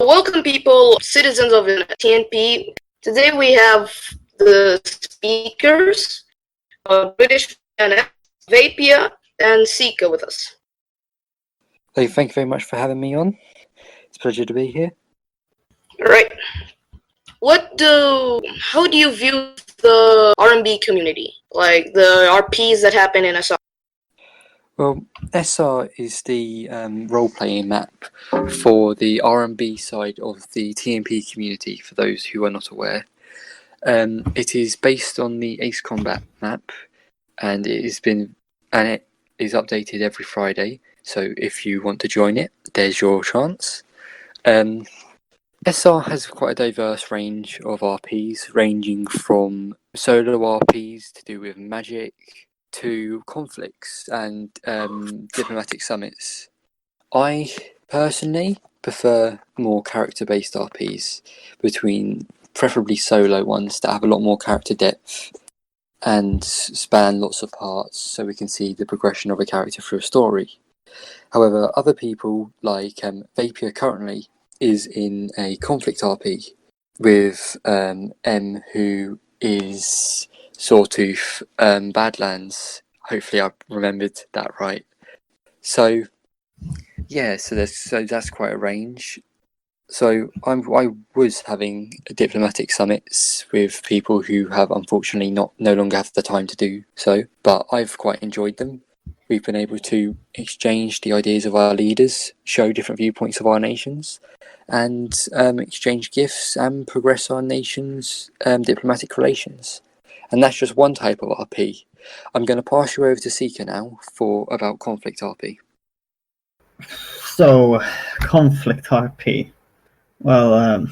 Welcome, people, citizens of TNP. Today we have the speakers, British and Vapia and Syca with us. So thank you very much for having me on. It's a pleasure to be here. All right. How do you view the R&B community, like the RPs that happen in SR? Well, SR is the role-playing map for the R&B side of the TNP community, for those who are not aware. It is based on the Ace Combat map, and it is updated every Friday. So if you want to join it, there's your chance. SR has quite a diverse range of RPs, ranging from solo RPs to do with magic to conflicts and diplomatic summits. I personally prefer more character-based RPs, between preferably solo ones that have a lot more character depth and span lots of parts, so we can see the progression of a character through a story. However, other people like Vapia currently is in a conflict RP with M, who is Sawtooth Badlands. Hopefully I remembered that right. So yeah, so that's quite a range. So I was having diplomatic summits with people who have unfortunately no longer have the time to do so, but I've quite enjoyed them. We've been able to exchange the ideas of our leaders, show different viewpoints of our nations, and exchange gifts and progress our nation's diplomatic relations. And that's just one type of RP. I'm going to pass you over to Syca now for about conflict RP. So, conflict RP. Well,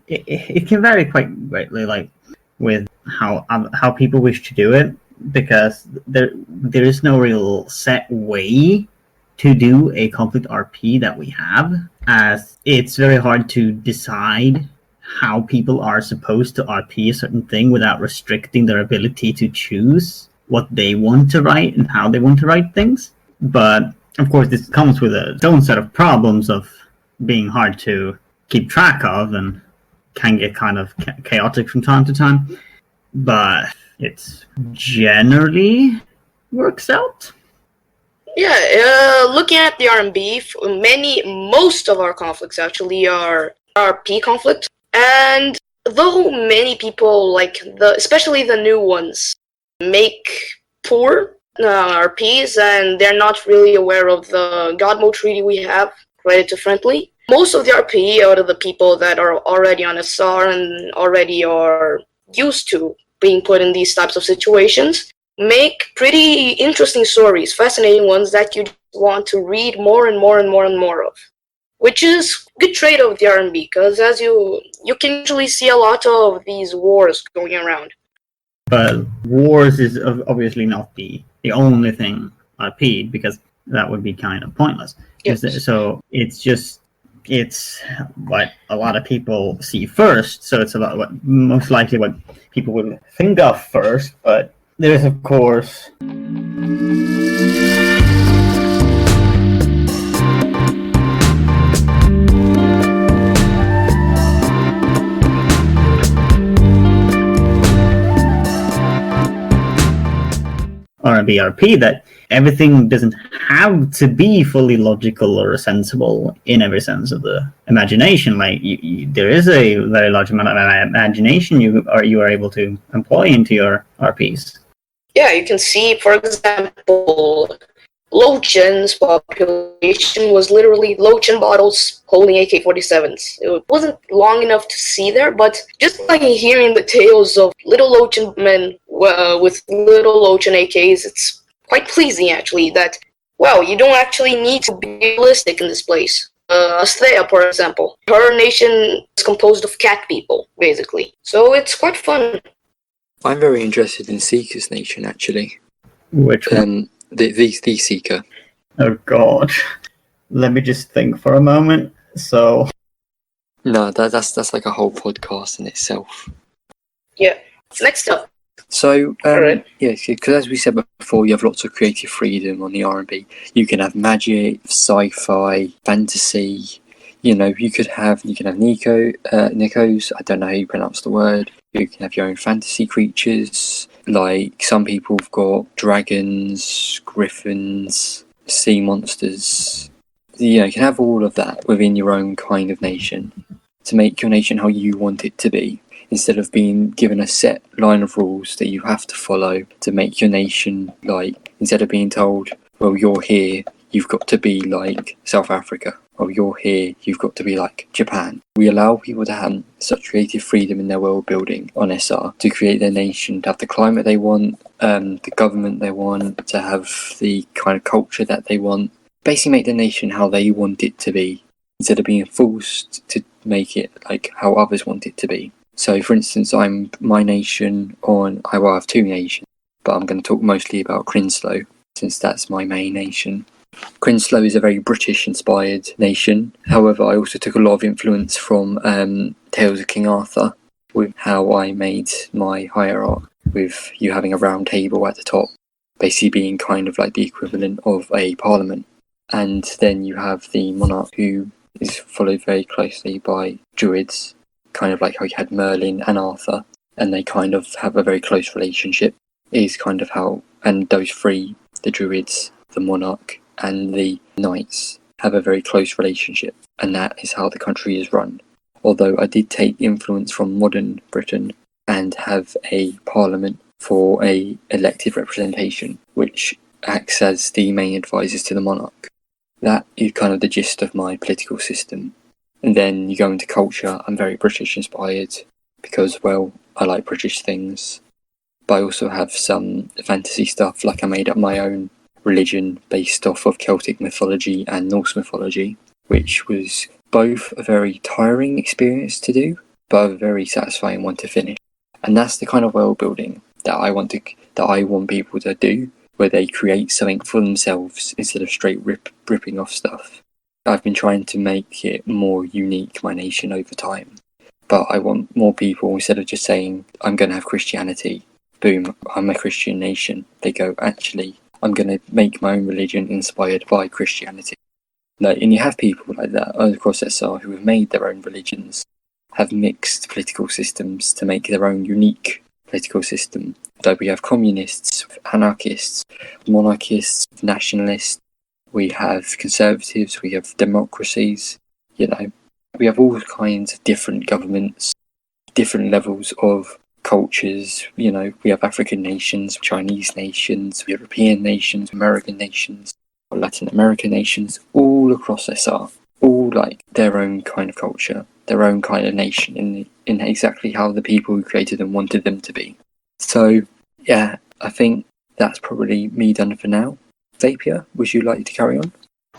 it can vary quite greatly, like with how people wish to do it, because there is no real set way to do a conflict RP that we have, as it's very hard to decide how people are supposed to RP a certain thing without restricting their ability to choose what they want to write and how they want to write things. But of course, this comes with its own set of problems of being hard to keep track of and can get kind of chaotic from time to time. But it's generally works out. Yeah, looking at the R&B, most of our conflicts actually are RP conflict. And though many people, especially the new ones, make poor RPs and they're not really aware of the God Mode treaty we have related to friendly, most of the RP out of the people that are already on SR and already are used to being put in these types of situations make pretty interesting stories, fascinating ones that you want to read more and more and more and more of, which is a good trade of the R&B, because as you can usually see a lot of these wars going around. But wars is obviously not the only thing RP'd, because that would be kind of pointless. Yes. So it's what a lot of people see first, so it's about what most likely what people would think of first, but there is, of course, R&B RP that everything doesn't have to be fully logical or sensible in every sense of the imagination. Like there is a very large amount of imagination you are able to employ into your RPs. Yeah, you can see, for example, Lochin's population was literally Lochin bottles holding AK-47s. It wasn't long enough to see there, but just like hearing the tales of little Lochin men with little Lochin AKs, it's quite pleasing, actually, that, well, you don't actually need to be realistic in this place. Asthea, for example, her nation is composed of cat people, basically. So it's quite fun. I'm very interested in Syca's nation, actually. Which one? The Syca. Oh god. Let me just think for a moment. So no, that's like a whole podcast in itself. Yeah. Next up. So right. yes, because as we said before, you have lots of creative freedom on the R&B. You can have magic, sci-fi, fantasy. You can have Nikos. I don't know how you pronounce the word. You can have your own fantasy creatures. Like some people have got dragons, griffins, sea monsters. You can have all of that within your own kind of nation to make your nation how you want it to be, instead of being given a set line of rules that you have to follow to make your nation. Like, instead of being told, well, you're here, you've got to be like South Africa. Or you're here, you've got to be like Japan. We allow people to have such creative freedom in their world building on SR to create their nation, to have the climate they want, the government they want, to have the kind of culture that they want. Basically make the nation how they want it to be, instead of being forced to make it like how others want it to be. So, for instance, my nation I have two nations, but I'm going to talk mostly about Krinslo, since that's my main nation. Krinslo is a very British-inspired nation. However, I also took a lot of influence from Tales of King Arthur, with how I made my hierarchy, with you having a round table at the top, basically being kind of like the equivalent of a parliament. And then you have the monarch, who is followed very closely by druids, kind of like how you had Merlin and Arthur, and they kind of have a very close relationship, is kind of how, and those three, the druids, the monarch, and the knights, have a very close relationship, and that is how the country is run. Although I did take influence from modern Britain and have a parliament for a elected representation, which acts as the main advisors to the monarch. That is kind of the gist of my political system. And then you go into culture. I'm very British inspired because, well, I like British things. But I also have some fantasy stuff, like I made up my own religion based off of Celtic mythology and Norse mythology, which was both a very tiring experience to do, but a very satisfying one to finish. And that's the kind of world building that I want people to do, where they create something for themselves instead of straight ripping off stuff. I've been trying to make it more unique, my nation, over time. But I want more people, instead of just saying, I'm going to have Christianity, boom, I'm a Christian nation. They go, actually, I'm going to make my own religion inspired by Christianity. And you have people like that across SR who have made their own religions, have mixed political systems to make their own unique political system. Like we have communists, anarchists, monarchists, nationalists, we have conservatives, we have democracies, we have all kinds of different governments, different levels of cultures. We have African nations, Chinese nations, European nations, American nations, Latin American nations, all across SR, all like their own kind of culture, their own kind of nation in exactly how the people who created them wanted them to be. So, yeah, I think that's probably me done for now. Vapia, would you like to carry on?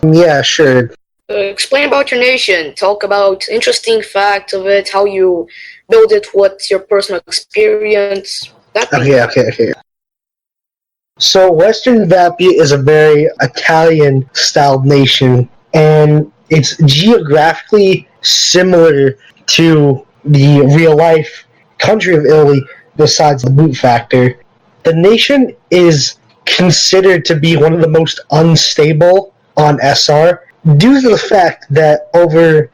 Yeah, sure. Explain about your nation. Talk about interesting facts of it, how you build it, what's your personal experience. Okay. So Western Vapia is a very Italian-styled nation, and it's geographically similar to the real-life country of Italy, besides the boot factor. The nation is considered to be one of the most unstable on SR due to the fact that over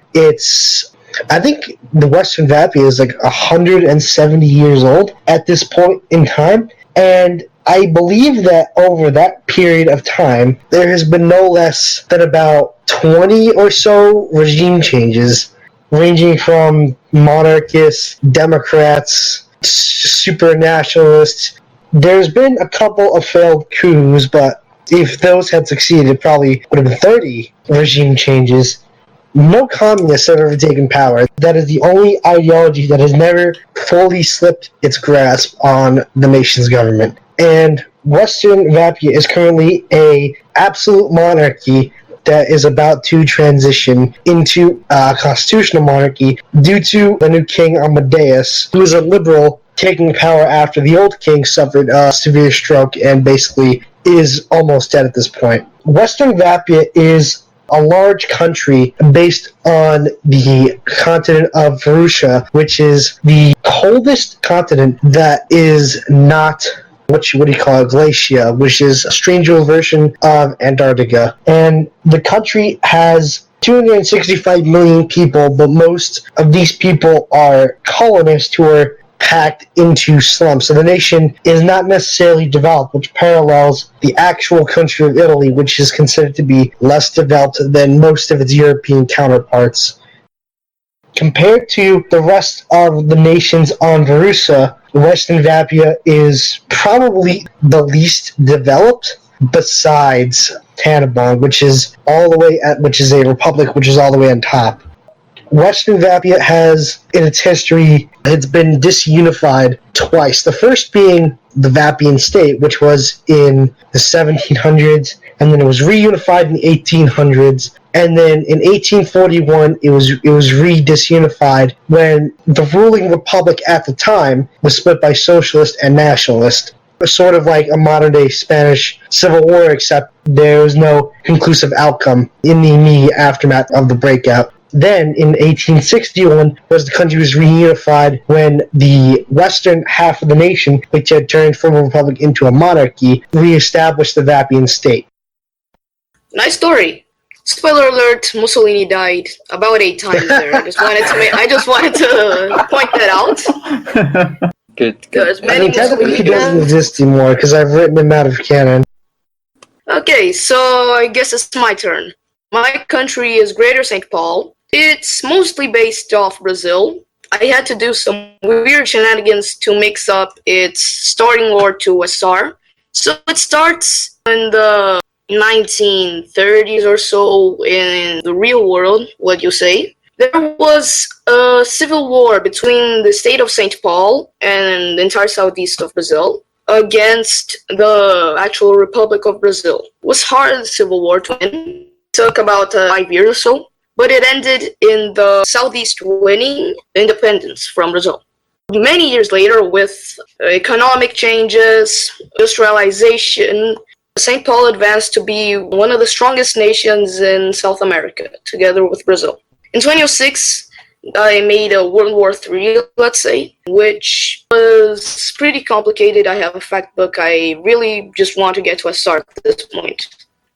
I think the Western Vapia is like 170 years old at this point in time, and I believe that over that period of time, there has been no less than about 20 or so regime changes, ranging from monarchists, Democrats, super nationalists. There's been a couple of failed coups, but if those had succeeded, it probably would have been 30 regime changes. No communists have ever taken power. That is the only ideology that has never fully slipped its grasp on the nation's government. And Western Vapia is currently a absolute monarchy that is about to transition into a constitutional monarchy due to the new king Amadeus, who is a liberal taking power after the old king suffered a severe stroke and basically is almost dead at this point. Western Vapia is a large country based on the continent of Russia, which is the coldest continent that is not what do you call it, Glacia, which is a Strangereal version of Antarctica. And the country has 265 million people, but most of these people are colonists who are packed into slums. So the nation is not necessarily developed, which parallels the actual country of Italy, which is considered to be less developed than most of its European counterparts. Compared to the rest of the nations on Verusa, Western Vapia is probably the least developed, besides Tannenbaum, which is a republic, which is all the way on top. Western Vapia has, in its history, it's been disunified twice. The first being the Vapian state, which was in the 1700s, and then it was reunified in the 1800s, and then in 1841 it was re-disunified when the ruling republic at the time was split by socialist and nationalist. Sort of like a modern-day Spanish Civil War, except there was no conclusive outcome in the immediate aftermath of the breakout. Then, in 1861, the country was reunified when the western half of the nation, which had turned from a republic into a monarchy, reestablished the Vapian state. Nice story. Spoiler alert: Mussolini died about 8 times there. I just wanted to point that out. Good. Technically, he doesn't exist anymore because I've written him out of canon. Okay, so I guess it's my turn. My country is Greater St. Paul. It's mostly based off Brazil. I had to do some weird shenanigans to mix up its starting lore to SR. So it starts in the 1930s or so in the real world, what you say. There was a civil war between the state of St. Paul and the entire southeast of Brazil against the actual Republic of Brazil. It was hard civil war to win. It took about 5 years or so, but it ended in the southeast winning independence from Brazil. Many years later, with economic changes, industrialization, St. Paul advanced to be one of the strongest nations in South America, together with Brazil. In 2006, I made a World War III, let's say, which was pretty complicated. I have a fact book. I really just want to get to a start at this point.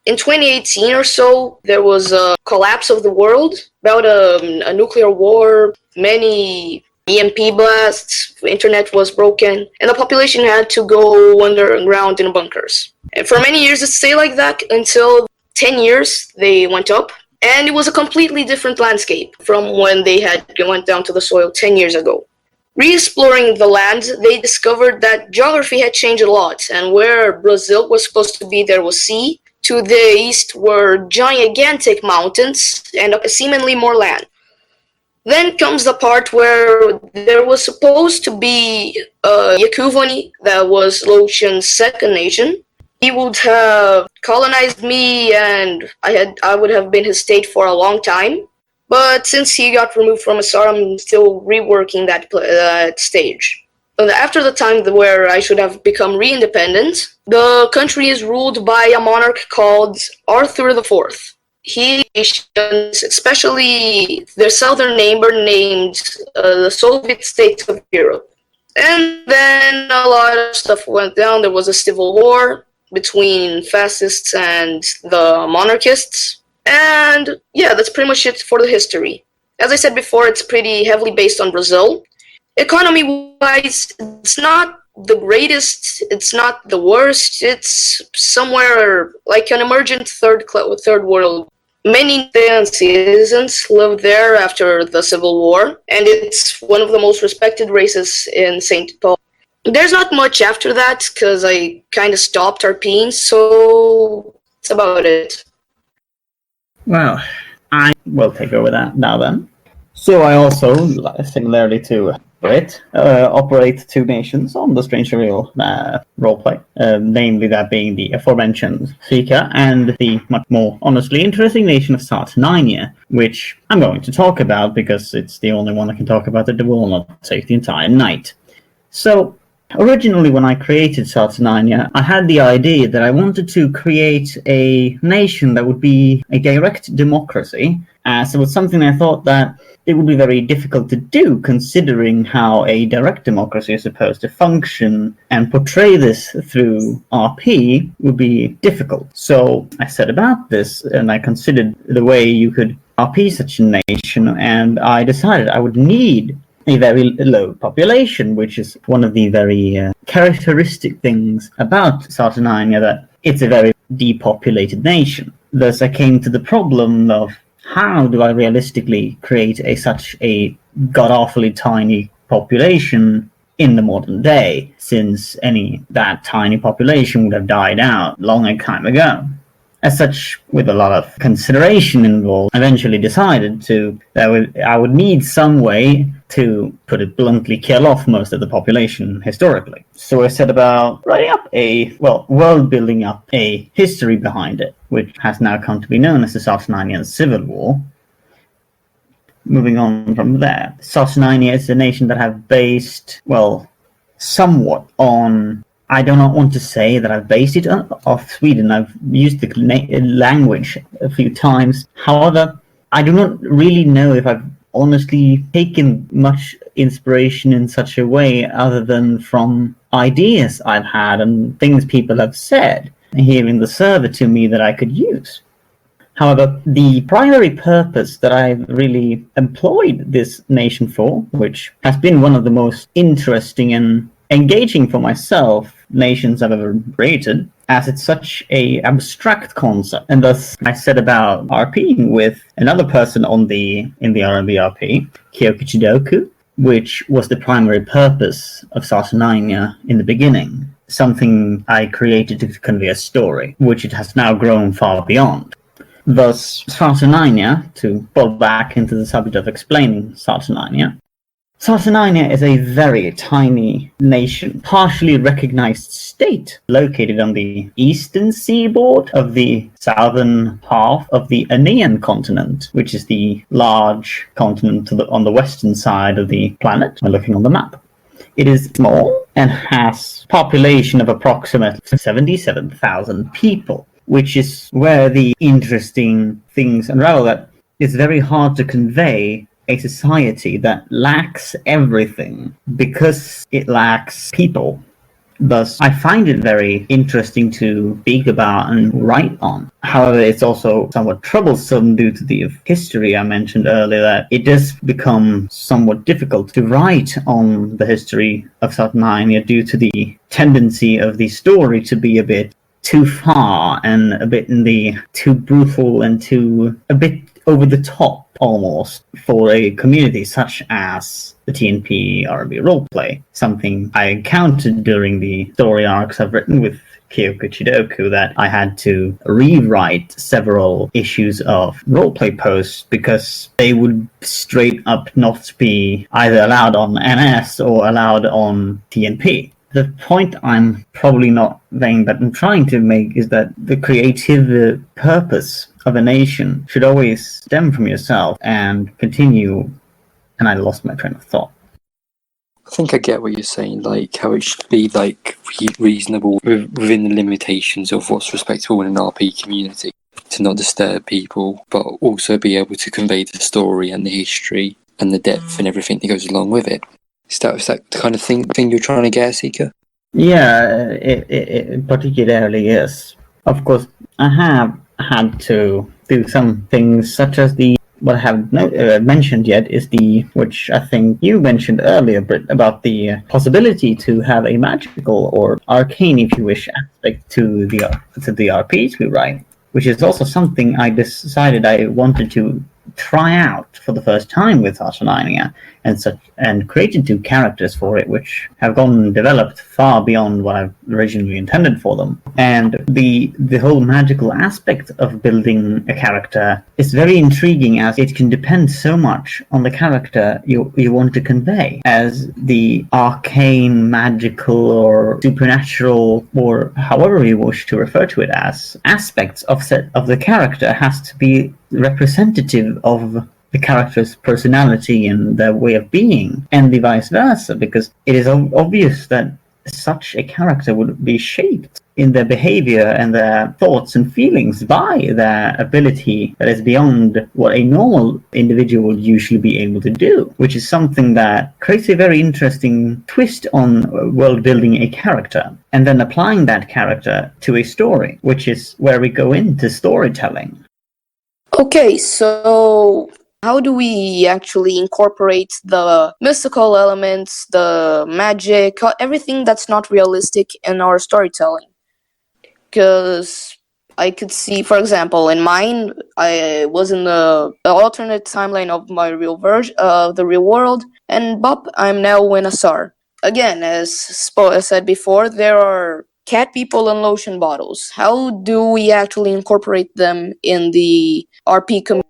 In 2018 or so, there was a collapse of the world, about a nuclear war, many EMP blasts, the internet was broken, and the population had to go underground in bunkers. And for many years it stayed like that until 10 years they went up, and it was a completely different landscape from when they had went down to the soil 10 years ago. Re-exploring the land, they discovered that geography had changed a lot, and where Brazil was supposed to be, there was sea. To the east were gigantic mountains and seemingly more land. Then comes the part where there was supposed to be Yakuvani, that was Loshan's second nation. He would have colonized me, and I would have been his state for a long time. But since he got removed from Assar, I'm still reworking that stage. After the time where I should have become re-independent, the country is ruled by a monarch called Arthur IV. He, especially their southern neighbor, named the Soviet states of Europe. And then a lot of stuff went down. There was a civil war between fascists and the monarchists. And yeah, that's pretty much it for the history. As I said before, it's pretty heavily based on Brazil. Economy-wise, it's not the greatest, it's not the worst, it's somewhere like an emergent third world. Many citizens lived there after the Civil War, and it's one of the most respected races in St. Paul. There's not much after that, because I kind of stopped RPing, so that's about it. Well, I will take over that now then. So I also, similarly to Brit, operate two nations on the Strangereal roleplay, namely that being the aforementioned Syca and the much more honestly interesting nation of Sartinaynia, which I'm going to talk about because it's the only one I can talk about that will not take the entire night. So, originally when I created Sartinaynia, I had the idea that I wanted to create a nation that would be a direct democracy. So it's something I thought that it would be very difficult to do, considering how a direct democracy is supposed to function, and portray this through RP would be difficult. So I set about this, and I considered the way you could RP such a nation, and I decided I would need a very low population, which is one of the very characteristic things about Sartinaynia, that it's a very depopulated nation. Thus, I came to the problem of how do I realistically create such a god-awfully tiny population in the modern day, since that tiny population would have died out long a time ago. As such, with a lot of consideration involved, I eventually decided that I would need some way to, put it bluntly, kill off most of the population historically. So I set about writing up world building up a history behind it, which has now come to be known as the Sartinaynian Civil War. Moving on from there, Sartinaynia is a nation that have based, somewhat on... I do not want to say that I've based it off Sweden. I've used the language a few times. However, I do not really know if I've honestly taken much inspiration in such a way other than from ideas I've had and things people have said here in the server to me that I could use. However, the primary purpose that I've really employed this nation for, which has been one of the most interesting and engaging for myself nations I've ever created, as it's such a abstract concept, and thus I set about RPing with another person in the RMB RP, Kyokuchidoku, which was the primary purpose of Sartinaynia in the beginning, something I created to convey a story, which it has now grown far beyond. Thus, Sartinaynia, to fall back into the subject of explaining Sartinaynia is a very tiny nation, partially recognized state, located on the eastern seaboard of the southern half of the Aenean continent, which is the large continent on the western side of the planet, when looking on the map. It is small and has a population of approximately 77,000 people, which is where the interesting things unravel, that it's very hard to convey a society that lacks everything because it lacks people. Thus, I find it very interesting to speak about and write on. However, it's also somewhat troublesome due to the history I mentioned earlier, that it does become somewhat difficult to write on the history of Sartinaynia due to the tendency of the story to be a bit too far and a bit too brutal and a bit over the top almost for a community such as the TNP RB Roleplay, something I encountered during the story arcs I've written with Kyokuchidoku, that I had to rewrite several issues of roleplay posts because they would straight up not be either allowed on NS or allowed on TNP. The point I'm probably not saying, but I'm trying to make, is that the creative purpose of a nation should always stem from yourself and continue. And I lost my train of thought. I think I get what you're saying, like how it should be reasonable within the limitations of what's respectable in an RP community, to not disturb people, but also be able to convey the story and the history and the depth and everything that goes along with it. Is that the kind of thing you're trying to get at, Syca? Yeah, it particularly is. Of course, I have had to do some things, such as what I haven't mentioned yet is which I think you mentioned earlier, Britt, about the possibility to have a magical or arcane, if you wish, aspect to the RPs we write, which is also something I decided I wanted to try out for the first time with Sartinaynia, and created 2 characters for it, which have gone and developed far beyond what I originally intended for them. And the whole magical aspect of building a character is very intriguing, as it can depend so much on the character you want to convey, as the arcane, magical, or supernatural, or however you wish to refer to it as, aspects of the character has to be representative of the character's personality and their way of being, and the vice versa, because it is obvious that such a character would be shaped in their behavior and their thoughts and feelings by their ability that is beyond what a normal individual would usually be able to do, which is something that creates a very interesting twist on world building a character and then applying that character to a story, which is where we go into storytelling. Okay, so how do we actually incorporate the mystical elements, the magic, everything that's not realistic in our storytelling? Because I could see, for example, in mine, I was in the alternate timeline of my real version of the real world, and Bop, I'm now in a SAR. Again, as said before, there are cat people and lotion bottles. How do we actually incorporate them in the RP community?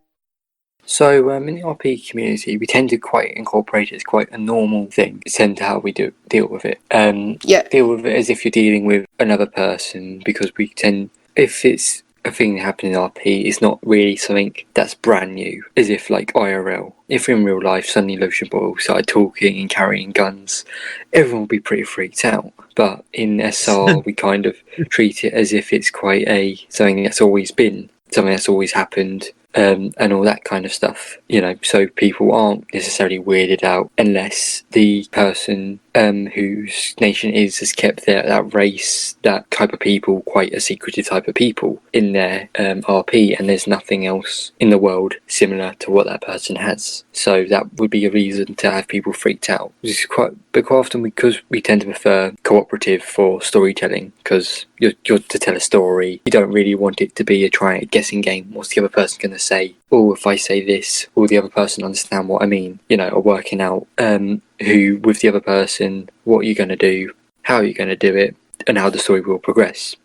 So in the RP community, we tend to quite incorporate it as quite a normal thing. It's tend to how we deal with it. Yeah. Deal with it as if you're dealing with another person, because we tend, if it's a thing that happened in RP, it's not really something that's brand new, as if like IRL. If in real life suddenly Lotion Bottle started talking and carrying guns, everyone would be pretty freaked out. But in SR, we kind of treat it as if it's quite something that's always been, something that's always happened. And all that kind of stuff, so people aren't necessarily weirded out unless the person whose nation has kept that race, that type of people, quite a secretive type of people in their RP, and there's nothing else in the world similar to what that person has. So that would be a reason to have people freaked out. But quite often, because we tend to prefer cooperative for storytelling, because you're to tell a story, you don't really want it to be a guessing game. What's the other person going to say? Or if I say this, will the other person understand what I mean? Or working out who with the other person, what you're going to do, how you're going to do it, and how the story will progress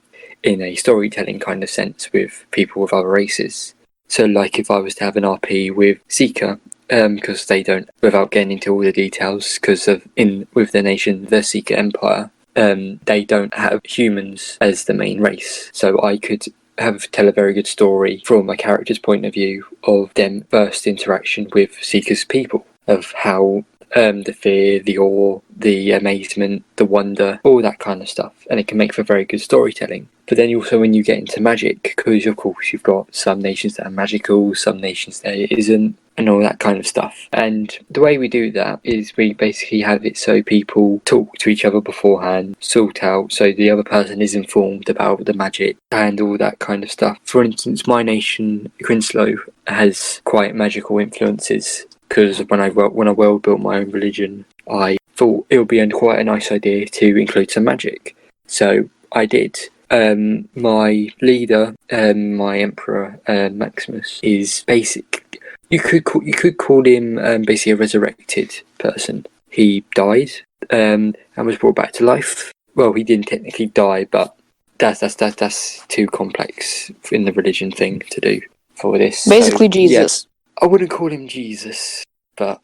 in a storytelling kind of sense with people with other races. So like if I was to have an RP with Syca, because they don't, without getting into all the details, because with the nation, the Syca Empire, they don't have humans as the main race. So I could tell a very good story from my character's point of view of them first interaction with Syca's people, of how the fear, the awe, the amazement, the wonder, all that kind of stuff, and it can make for very good storytelling. But then also when you get into magic, because of course you've got some nations that are magical, some nations that it isn't, and all that kind of stuff. And the way we do that is we basically have it so people talk to each other beforehand, sort out so the other person is informed about the magic and all that kind of stuff. For instance, my nation, Krinslo, has quite magical influences, because when I world built my own religion, I thought it would be quite a nice idea to include some magic. So I did. My leader, my emperor, Maximus, is basic. You could call him basically a resurrected person. He died and was brought back to life. Well, he didn't technically die, but that's too complex in the religion thing to do for this. Basically, Jesus. Yeah, I wouldn't call him Jesus, but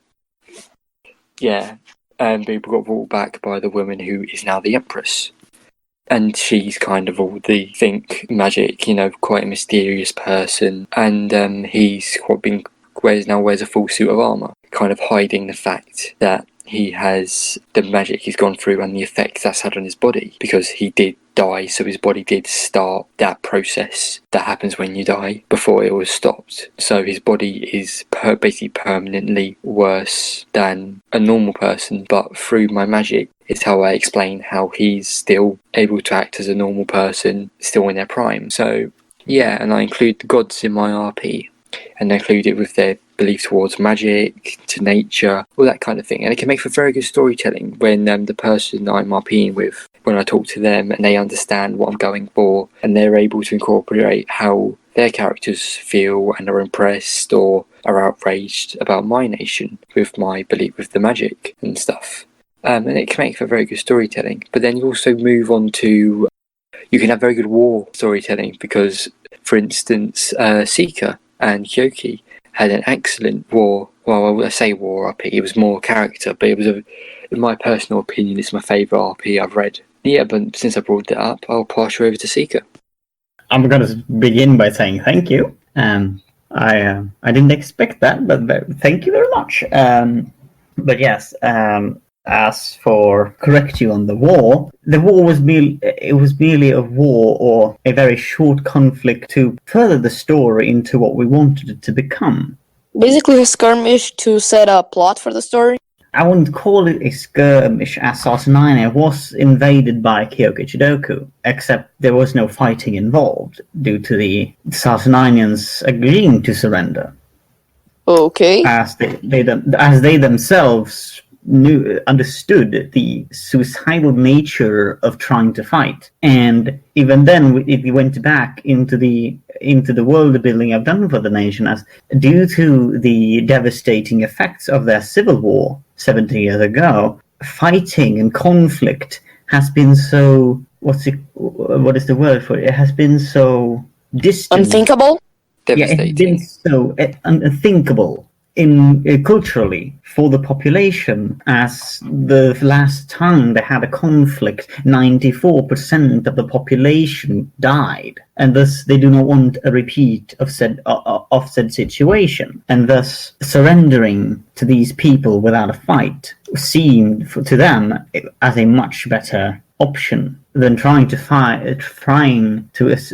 yeah, people got brought back by the woman who is now the Empress. And she's kind of all the magic, quite a mysterious person. And he's wears a full suit of armour, kind of hiding the fact that he has the magic he's gone through and the effects that's had on his body, because he did die, so his body did start that process that happens when you die before it was stopped. So his body is basically permanently worse than a normal person, but through my magic is how I explain how he's still able to act as a normal person, still in their prime. So yeah, and I include the gods in my RP, and I include it with their belief towards magic, to nature, all that kind of thing. And it can make for very good storytelling when the person I'm RPing with, when I talk to them and they understand what I'm going for, and they're able to incorporate how their characters feel and are impressed or are outraged about my nation with my belief with the magic and stuff. And it can make for very good storytelling. But then you also move on to, you can have very good war storytelling, because, for instance, Syca and Kyoki had an excellent war. Well, I say war RP, it was more character, but it was, in my personal opinion, it's my favourite RP I've read. Yeah, but since I brought it up, I'll pass you over to Syca. I'm going to begin by saying thank you. I didn't expect that, but thank you very much. But yes, as for correct you on the war was merely a war, or a very short conflict to further the story into what we wanted it to become. Basically a skirmish to set a plot for the story. I wouldn't call it a skirmish, as Sartinaynia was invaded by Kyokuchidoku, except there was no fighting involved due to the Sartinaynians agreeing to surrender. Okay. As they themselves understood the suicidal nature of trying to fight, and even then it went back into the world building I've done for the nation, as due to the devastating effects of their civil war 70 years ago, fighting and conflict has been so what is the word for it? It has been so distant. Unthinkable? Yeah, it has been so unthinkable culturally for the population, as the last time they had a conflict, 94% of the population died, and thus they do not want a repeat of said situation, and thus surrendering to these people without a fight seemed to them as a much better option than trying to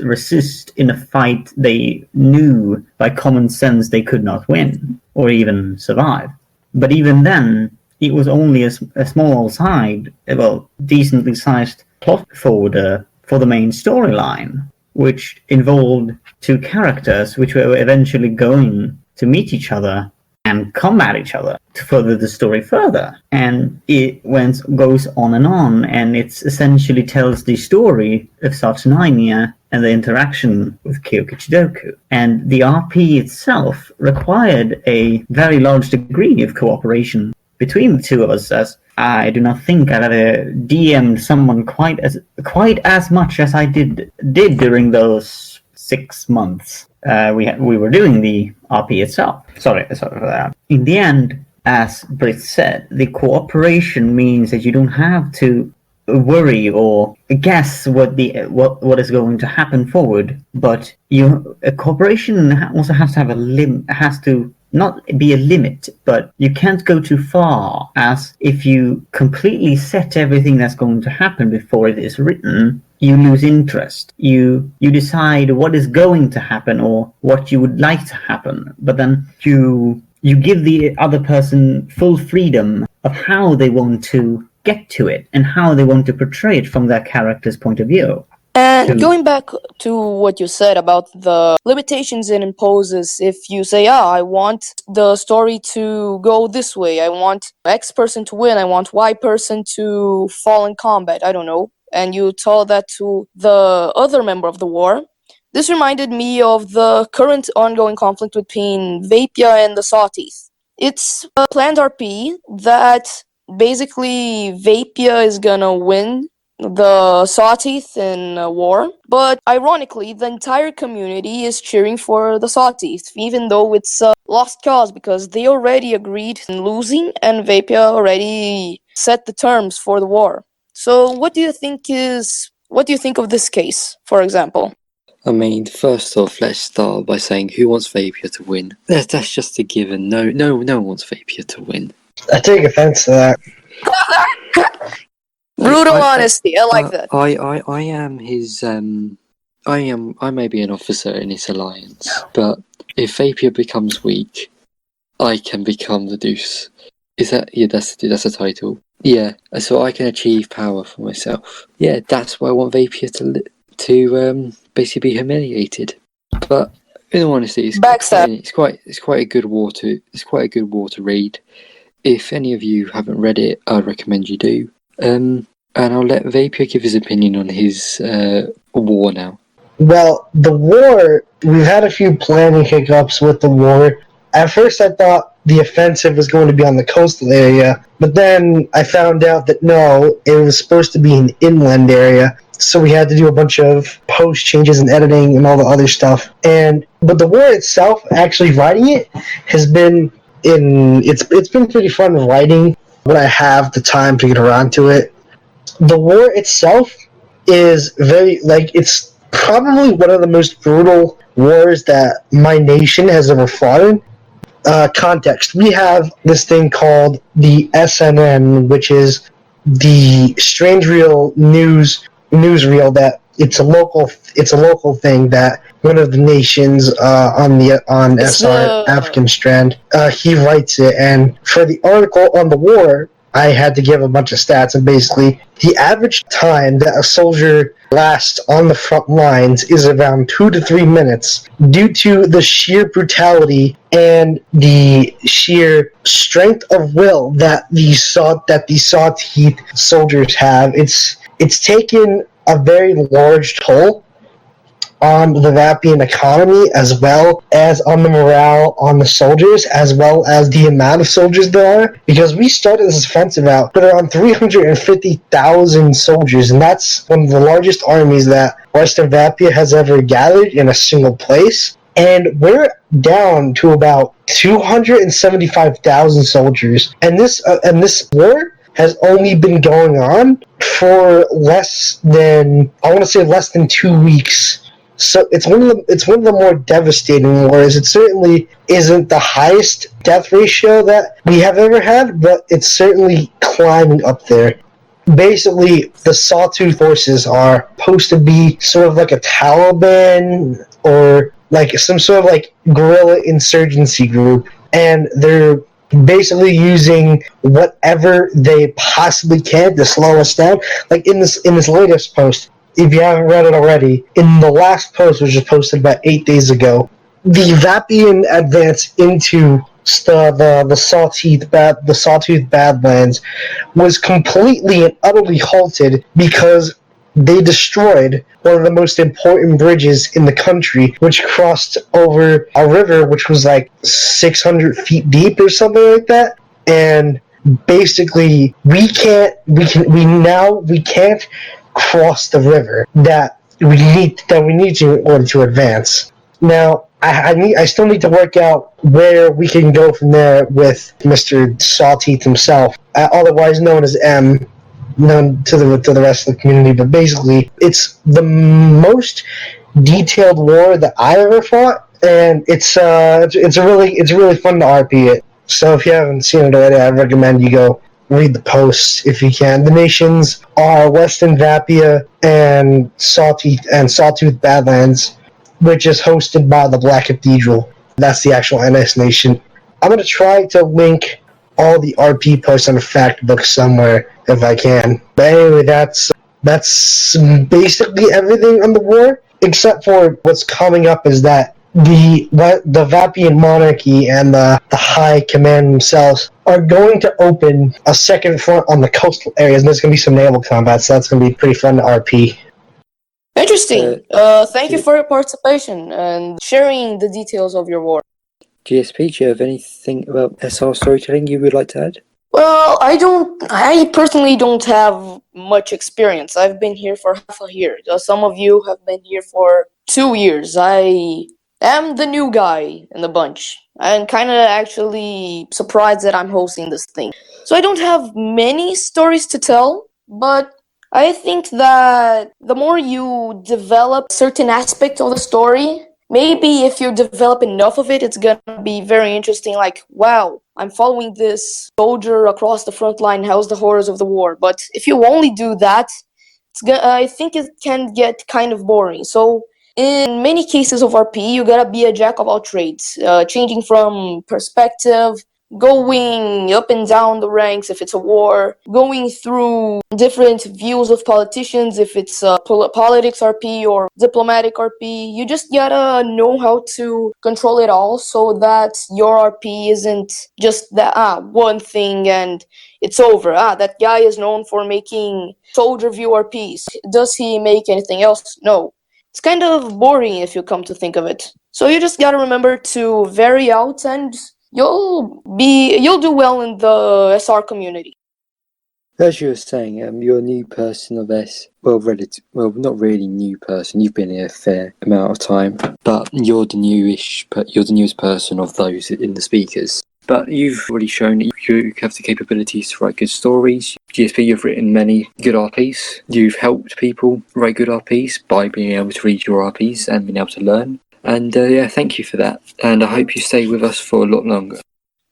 resist in a fight they knew by common sense they could not win or even survive. But even then, it was only a small side, decently sized plot for the main storyline, which involved two characters which were eventually going to meet each other and combat each other to further the story further. And it goes on, and it essentially tells the story of Sartinaynia and the interaction with Kyokuchidoku. And the RP itself required a very large degree of cooperation between the two of us, as I do not think I've ever DM'd someone quite as much as I did during those 6 months. We were doing the RP itself. Sorry for that. In the end, as Britt said, the cooperation means that you don't have to worry or guess what is going to happen forward, but a cooperation also has to have has to not be a limit, but you can't go too far, as if you completely set everything that's going to happen before it is written, you lose interest. You decide what is going to happen or what you would like to happen, but then you give the other person full freedom of how they want to get to it and how they want to portray it from their character's point of view. And going back to what you said about the limitations it imposes, if you say, I want the story to go this way, I want X person to win, I want Y person to fall in combat, I don't know, and you told that to the other member of the war, this reminded me of the current ongoing conflict between Vapia and the Sawteeth. It's a planned RP that basically Vapia is gonna win the Sawteeth in war, but ironically the entire community is cheering for the Sawteeth, even though it's a lost cause because they already agreed in losing and Vapia already set the terms for the war. So what do you think of this case, for example? I mean, first off, let's start by saying who wants Vapia to win? That's just a given. No one wants Vapia to win. I take offense to that. Brutal honesty, I like that. I am his. I may be an officer in this alliance, but if Vapia becomes weak, I can become the Deuce. Is that that's the title? Yeah, so I can achieve power for myself. Yeah, that's why I want Vapia to basically be humiliated. But in all honesty, it's quite a good war to read. If any of you haven't read it, I'd recommend you do. And I'll let Vapia give his opinion on his war now. Well, the war, we've had a few planning hiccups with the war. At first I thought the offensive was going to be on the coastal area, but then I found out that no, it was supposed to be an inland area, so we had to do a bunch of post changes and editing and all the other stuff. But the war itself, actually writing it, has been it's been pretty fun writing when I have the time to get around to it. The war itself is it's probably one of the most brutal wars that my nation has ever fought in. Context. We have this thing called the SNN, which is the Strangereal newsreel that it's a local thing that one of the nations on It's SR the African Strand, he writes it, and for the article on the war, I had to give a bunch of stats, and basically the average time that a soldier lasts on the front lines is around 2 to 3 minutes due to the sheer brutality and the sheer strength of will that these Sawteeth soldiers have. It's taken a very large toll on the Vapian economy, as well as on the morale on the soldiers, as well as the amount of soldiers there are. Because we started this offensive out with around 350,000 soldiers, and that's one of the largest armies that Western Vapia has ever gathered in a single place. And we're down to about 275,000 soldiers, and this war has only been going on for less than 2 weeks. So it's one of the more devastating wars. It certainly isn't the highest death ratio that we have ever had, but it's certainly climbing up there. Basically, the Sawtooth forces are supposed to be sort of like a Taliban or like some sort of like guerrilla insurgency group, and they're basically using whatever they possibly can to slow us down. Like in this latest post, if you haven't read it already, in the last post, which was posted about 8 days ago, the Vapian advance into the Sawtooth Badlands was completely and utterly halted because they destroyed one of the most important bridges in the country, which crossed over a river which was like 600 feet deep or something like that. And basically, we can't cross the river that we need to in order to advance. Now, I still need to work out where we can go from there with Mr. Sawteeth himself, otherwise known as M, known to the rest of the community. But basically, it's the most detailed war that I ever fought, and it's really fun to RP it. So if you haven't seen it already, I recommend you go read the posts if you can. The nations are Western Vapia and Sawtooth Badlands, which is hosted by the Black Cathedral. That's the actual NS nation. I'm going to try to link all the RP posts on the fact book somewhere if I can. But anyway, that's basically everything on the war, except for what's coming up is that the Vapian monarchy and the High Command themselves are going to open a second front on the coastal areas, and there's going to be some naval combat, so that's going to be pretty fun to RP. Interesting. Thank you for your participation and sharing the details of your war. GSP, do you have anything about SR storytelling you would like to add? Well, I personally don't have much experience. I've been here for half a year. Some of you have been here for 2 years. I am the new guy in the bunch. I'm kind of actually surprised that I'm hosting this thing. So I don't have many stories to tell, but I think that the more you develop certain aspects of the story, maybe if you develop enough of it, it's gonna be very interesting. Like, wow, I'm following this soldier across the front line. How's the horrors of the war? But if you only do that, I think it can get kind of boring. So in many cases of RP, you gotta be a jack of all trades, changing from perspective, going up and down the ranks if it's a war, going through different views of politicians if it's politics RP or diplomatic RP. You just gotta know how to control it all so that your RP isn't just that one thing and it's over. That guy is known for making soldier view RPs. Does he make anything else? No. It's kind of boring if you come to think of it. So you just gotta remember to vary out and you'll do well in the SR community. As you were saying, you're a new person of S. Well, not really new person. You've been here a fair amount of time, but you're the newest person of those in the speakers. But you've already shown that you have the capabilities to write good stories. GSP, you've written many good RPs. You've helped people write good RPs by being able to read your RPs and being able to learn. And thank you for that. And I hope you stay with us for a lot longer.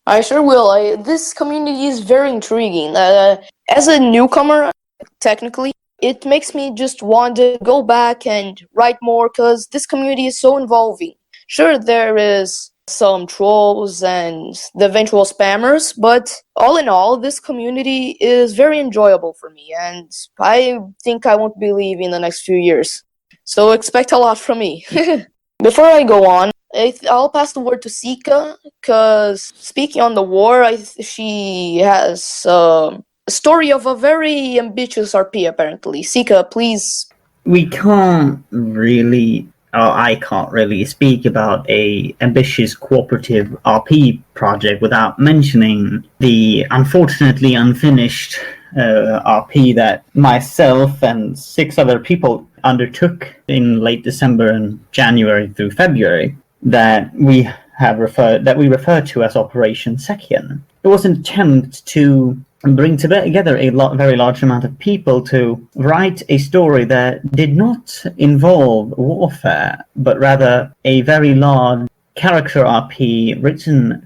I sure will. This community is very intriguing. As a newcomer, technically, it makes me just want to go back and write more because this community is so involving. Sure, there is some trolls and the eventual spammers, but all in all, this community is very enjoyable for me, and I think I won't be leaving in the next few years. So expect a lot from me. Before I go on, I'll pass the word to Syca, because speaking on the war, she has a story of a very ambitious RP, apparently. Syca, please. We can't really, or I can't really speak about a ambitious cooperative RP project without mentioning the unfortunately unfinished RP that myself and 6 other people undertook in late December and January through February that we refer to as Operation Sekian. It was an attempt to bring together a very large amount of people to write a story that did not involve warfare, but rather a very large character RP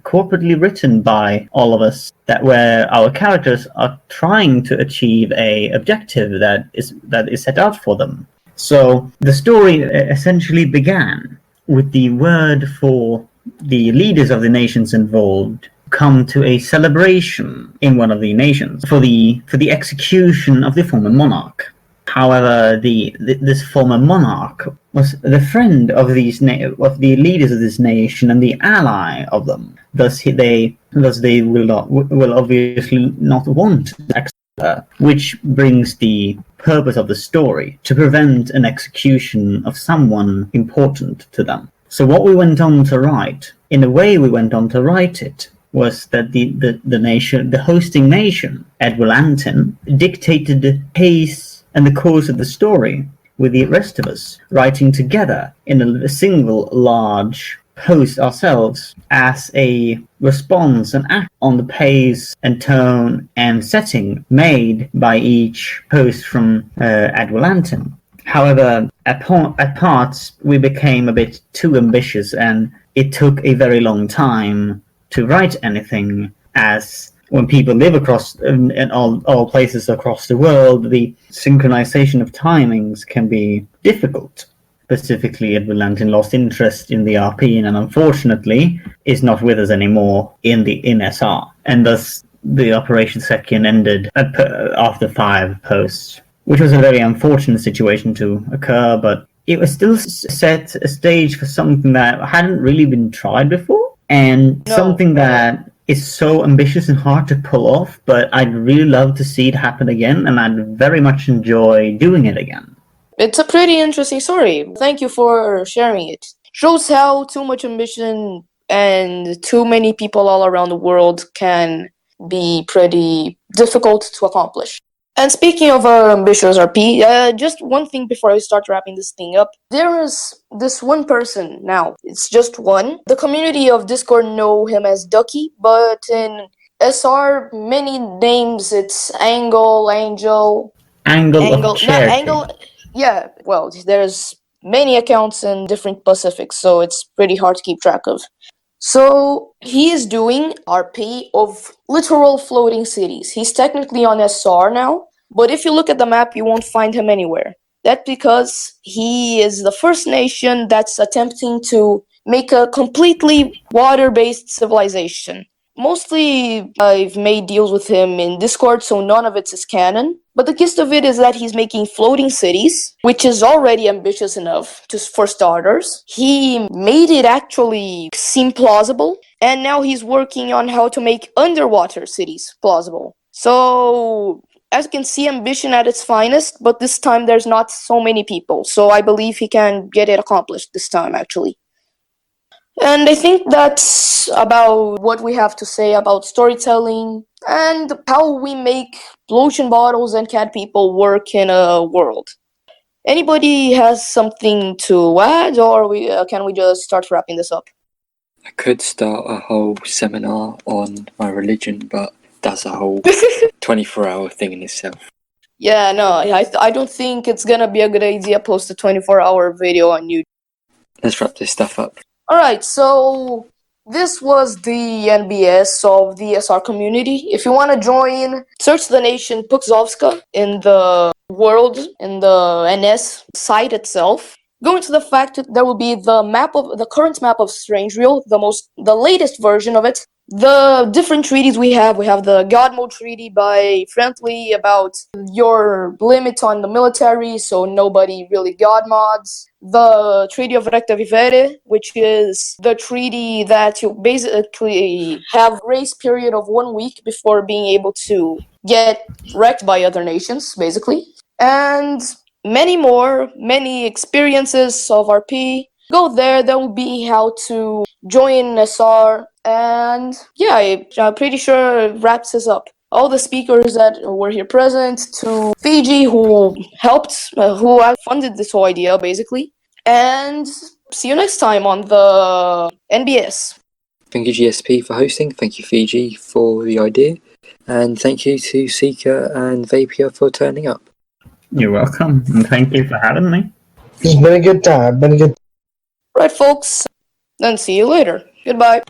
corporately written by all of us, that where our characters are trying to achieve a objective that is set out for them. So the story essentially began with the word for the leaders of the nations involved come to a celebration in one of the nations for the execution of the former monarch. However, this former monarch was the friend of of the leaders of this nation and the ally of them. Thus, they will obviously not want to accept her, which brings the purpose of the story to prevent an execution of someone important to them. So, what we went on to write, in the way we went on to write it, was that the hosting nation, Edwellantin, dictated the pace and the course of the story, with the rest of us writing together in a single large post ourselves as a response and act on the pace and tone and setting made by each post from Edwellantin. However, at parts we became a bit too ambitious, and it took a very long time to write anything, as when people live across in all places across the world, the synchronization of timings can be difficult. Specifically, Edwellantin lost interest in the RP and unfortunately is not with us anymore in SR, and thus the Operation Sekian ended after 5 posts, which was a very unfortunate situation to occur, but it was still set a stage for something that hadn't really been tried before, and something that is so ambitious and hard to pull off, but I'd really love to see it happen again, and I'd very much enjoy doing it again. It's a pretty interesting story. Thank you for sharing it. Shows how too much ambition and too many people all around the world can be pretty difficult to accomplish. And speaking of ambitious RP, just one thing before I start wrapping this thing up. There is this one person now. It's just one. The community of Discord know him as Ducky, but in SR, many names, it's Angle, Angel... Angle of Charity. Angle... Yeah, well, there's many accounts in different Pacifics, so it's pretty hard to keep track of. So he is doing RP of literal floating cities. He's technically on SR now, but if you look at the map, you won't find him anywhere. That's because he is the first nation that's attempting to make a completely water-based civilization. Mostly, I've made deals with him in Discord, so none of it is canon. But the gist of it is that he's making floating cities, which is already ambitious enough for starters. He made it actually seem plausible, and now he's working on how to make underwater cities plausible. So, as you can see, ambition at its finest, but this time there's not so many people, so I believe he can get it accomplished this time, actually. And I think that's about what we have to say about storytelling and how we make lotion bottles and cat people work in a world. Anybody has something to add, or can we just start wrapping this up? I could start a whole seminar on my religion, but that's a whole 24-hour thing in itself. Yeah, no, I don't think it's gonna be a good idea to post a 24-hour video on YouTube. Let's wrap this stuff up. Alright, so this was the NBS of the SR community. If you want to join, search the nation Pukzovska in the world in the NS site itself. Going to the fact that there will be the current map of Strangereal, the latest version of it. The different treaties we have the God Mode Treaty by Friendly about your limit on the military, so nobody really God mods. The Treaty of Recta Vivere, which is the treaty that you basically have grace period of 1 week before being able to get wrecked by other nations, basically. And many more, many experiences of RP. Go there, there will be how to join SR, and yeah, I'm pretty sure it wraps us up. All the speakers that were here present, to Fiji who helped, who funded this whole idea basically, and see you next time on the NBS. Thank you, GSP, for hosting. Thank you, Fiji, for the idea. And thank you to Syca and Vapia for turning up. You're welcome, and thank you for having me. It's been a good time. Right, folks, then see you later. Goodbye.